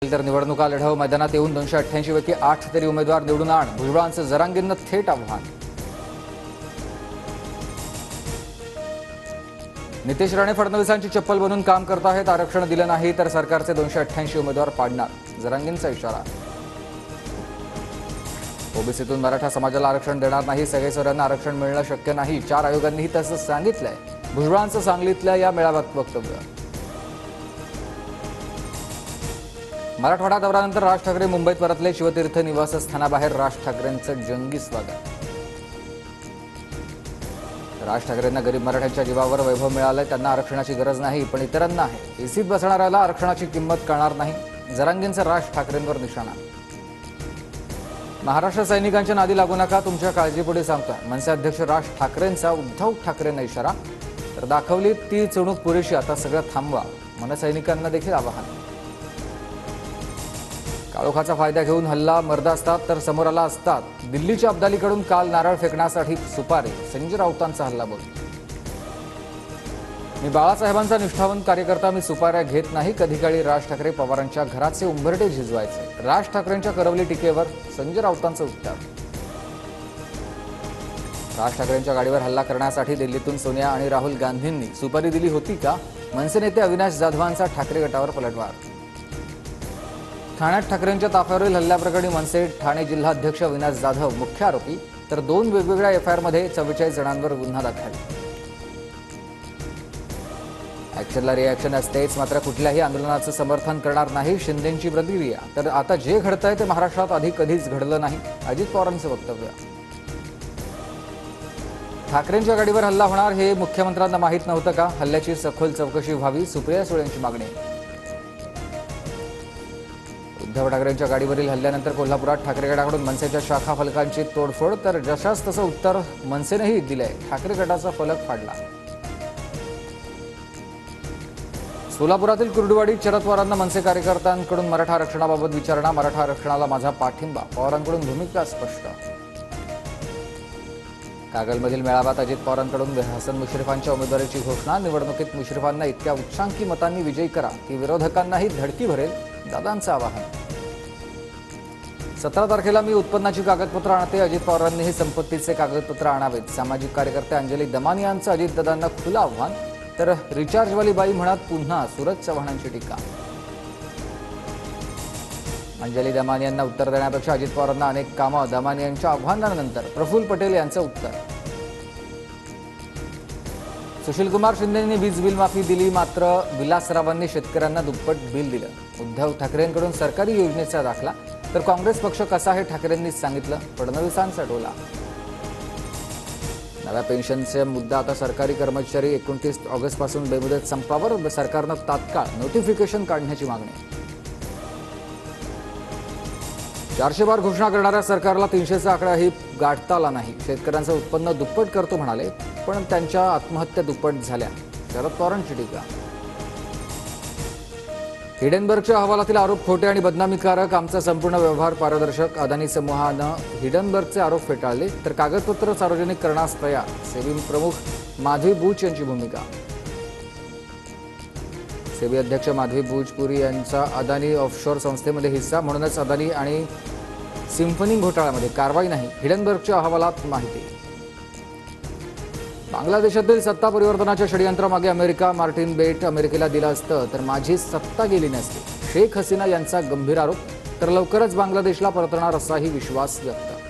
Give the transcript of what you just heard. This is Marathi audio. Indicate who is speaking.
Speaker 1: तर निवडणुका लढव मैदानात येऊन 288 पैकी 8 तरी उमेदवार निवडून आण. भुजबळांचं जरांगेंना थेट आव्हान. नितेश राणे फडणवीसांची चप्पल बनून काम करत आहेत. आरक्षण दिलं नाही तर सरकारचे 288 उमेदवार पाडणार. जरांगेंचा इशारा. ओबीसीतून मराठा समाजाला आरक्षण देणार नाही. सगळेसोऱ्यांना आरक्षण मिळणं शक्य नाही. 4 आयोगांनीही तसं सांगितलंय. भुजबळांचं सांगलीतल्या या मेळाव्यात वक्तव्य. मराठवाडा दौऱ्यानंतर राज ठाकरे मुंबईत परतले. शिवतीर्थ निवासस्थानाबाहेर राज ठाकरेंचं जंगी स्वागत. राज ठाकरेंना गरीब मराठ्यांच्या जीवावर वैभव मिळालंय. त्यांना आरक्षणाची गरज नाही, पण इतरांना आहे. एसीत बसणाऱ्याला आरक्षणाची किंमत कळणार नाही. जरांगेंचा राज ठाकरेंवर निशाणा. महाराष्ट्र सैनिकांच्या नादी लागू नका, तुमच्या काळजीपोटी सांगतोय. मनसे अध्यक्ष राज ठाकरेंचा उद्धव ठाकरेंना इशारा. तर दाखवली ती चुणूक पुरेशी, आता सगळं थांबवा. मनसैनिकांना देखील आवाहन. काळोखाचा फायदा घेऊन हल्ला मर्द असतात तर समोर आला असतात. दिल्लीच्या अब्दालीकडून काल नारळ फेकण्यासाठी सुपारी. संजय राऊतांचा हल्लाबोल. मी बाळासाहेबांचा निष्ठावंत कार्यकर्ता, मी सुपाऱ्या घेत नाही. कधी काळी राज ठाकरे पवारांच्या घराचे उंबरठे झिजवायचे. राज ठाकरेंच्या करवली टीकेवर संजय राऊतांचं उत्तर. राज ठाकरेंच्या गाडीवर हल्ला करण्यासाठी दिल्लीतून सोनिया आणि राहुल गांधींनी सुपारी दिली होती का? मनसे नेते अविनाश जाधवांचा ठाकरे गटावर पलटवार. ठाण्यात ठाकरेंच्या ताफ्यावरील हल्ल्याप्रकरणी मनसे ठाणे जिल्हाध्यक्ष अविनाश जाधव मुख्य आरोपी. तर 2 वेगवेगळ्या एफआयआरमध्ये 44 जणांवर गुन्हा दाखल. ऍक्शनला रिॲक्शन असतेच, मात्र कुठल्याही आंदोलनाचं समर्थन करणार नाही. शिंदेंची प्रतिक्रिया. तर आता जे घडतंय ते महाराष्ट्रात आधी कधीच घडलं नाही. अजित पवारांचं वक्तव्य. ठाकरेंच्या गाडीवर हल्ला होणार हे मुख्यमंत्र्यांना माहीत नव्हतं का? हल्ल्याची सखोल चौकशी व्हावी. सुप्रिया सुळेंची मागणी. उद्धव ठाकरेंच्या गाडीवरील हल्ल्यानंतर कोल्हापुरात ठाकरे गटाकडून मनसेच्या शाखा फलकांची तोडफोड. तर जशास तसं उत्तर मनसेनेही दिलंय. ठाकरे गटाचा फलक फाडला. सोलापुरातील कुर्डुवाडीत शरद पवारांना मनसे कार्यकर्त्यांकडून मराठा आरक्षणाबाबत विचारणा. मराठा आरक्षणाला माझा पाठिंबा. पवारांकडून भूमिका स्पष्ट. कागलमधील मेळाव्यात अजित पवारांकडून हसन मुश्रीफांच्या उमेदवारीची घोषणा. निवडणुकीत मुश्रीफांना इतक्या उच्चांकी मतांनी विजयी करा की विरोधकांनाही धडकी भरेल. दादांचं आवाहन. 17 तारखेला मी उत्पन्नाची कागदपत्र आणते. अजित पवारांनीही संपत्तीचे कागदपत्र आणावेत. सामाजिक कार्यकर्ते अंजली दमानी यांचं अजितदादांना खुलं आव्हान. तर रिचार्जवाली बाई म्हणत पुन्हा सूरज चव्हाणांची टीका. अंजली दमानी यांना उत्तर देण्यापेक्षा अजित पवारांना अनेक कामं. दमानी यांच्या आव्हानानंतर प्रफुल्ल पटेल यांचं उत्तर. सुशीलकुमार शिंदेंनी वीज बिल माफी दिली, मात्र विलासरावांनी शेतकऱ्यांना दुप्पट बिल दिलं. उद्धव ठाकरेंकडून सरकारी योजनेचा दाखला. तर काँग्रेस पक्ष कसा आहे ठाकरेंनीच सांगितलं. फडणवीसांचा टोला. नव्या पेन्शनचा मुद्दा. आता सरकारी कर्मचारी 29 ऑगस्टपासून बेमुदत संपावर. सरकारनं तात्काळ नोटिफिकेशन काढण्याची मागणी. 400 बार घोषणा करणाऱ्या सरकारला 300चा आकडाही गाठता आला नाही. शेतकऱ्यांचं उत्पन्न दुप्पट करतो म्हणाले, पण त्यांच्या आत्महत्या दुप्पट झाल्या. शरद पवारांची टीका. हिडनबर्गच्या अहवालातील आरोप खोटे आणि बदनामीकारक. आमचा संपूर्ण व्यवहार पारदर्शक. अदानी समूहानं हिडनबर्गचे आरोप फेटाळले. तर कागदपत्र सार्वजनिक करण्यास तयार. सेबी प्रमुख माधवी बूच यांची भूमिका. सेबी अध्यक्ष माधवी बूचपुरी यांचा अदानी ऑफशोर संस्थेमध्ये हिस्सा, म्हणूनच अदानी आणि सिम्फनी घोटाळ्यामध्ये कारवाई नाही. हिडनबर्गच्या अहवालात माहिती. बांगलादेशातील सत्ता परिवर्तनाच्या षडयंत्रामागे अमेरिका. मार्टिन बेट अमेरिकेला दिलं असतं तर माझी सत्ता गेली नसती. शेख हसीना यांचा गंभीर आरोप. तर लवकरच बांगलादेशला परतणार असाही विश्वास व्यक्त.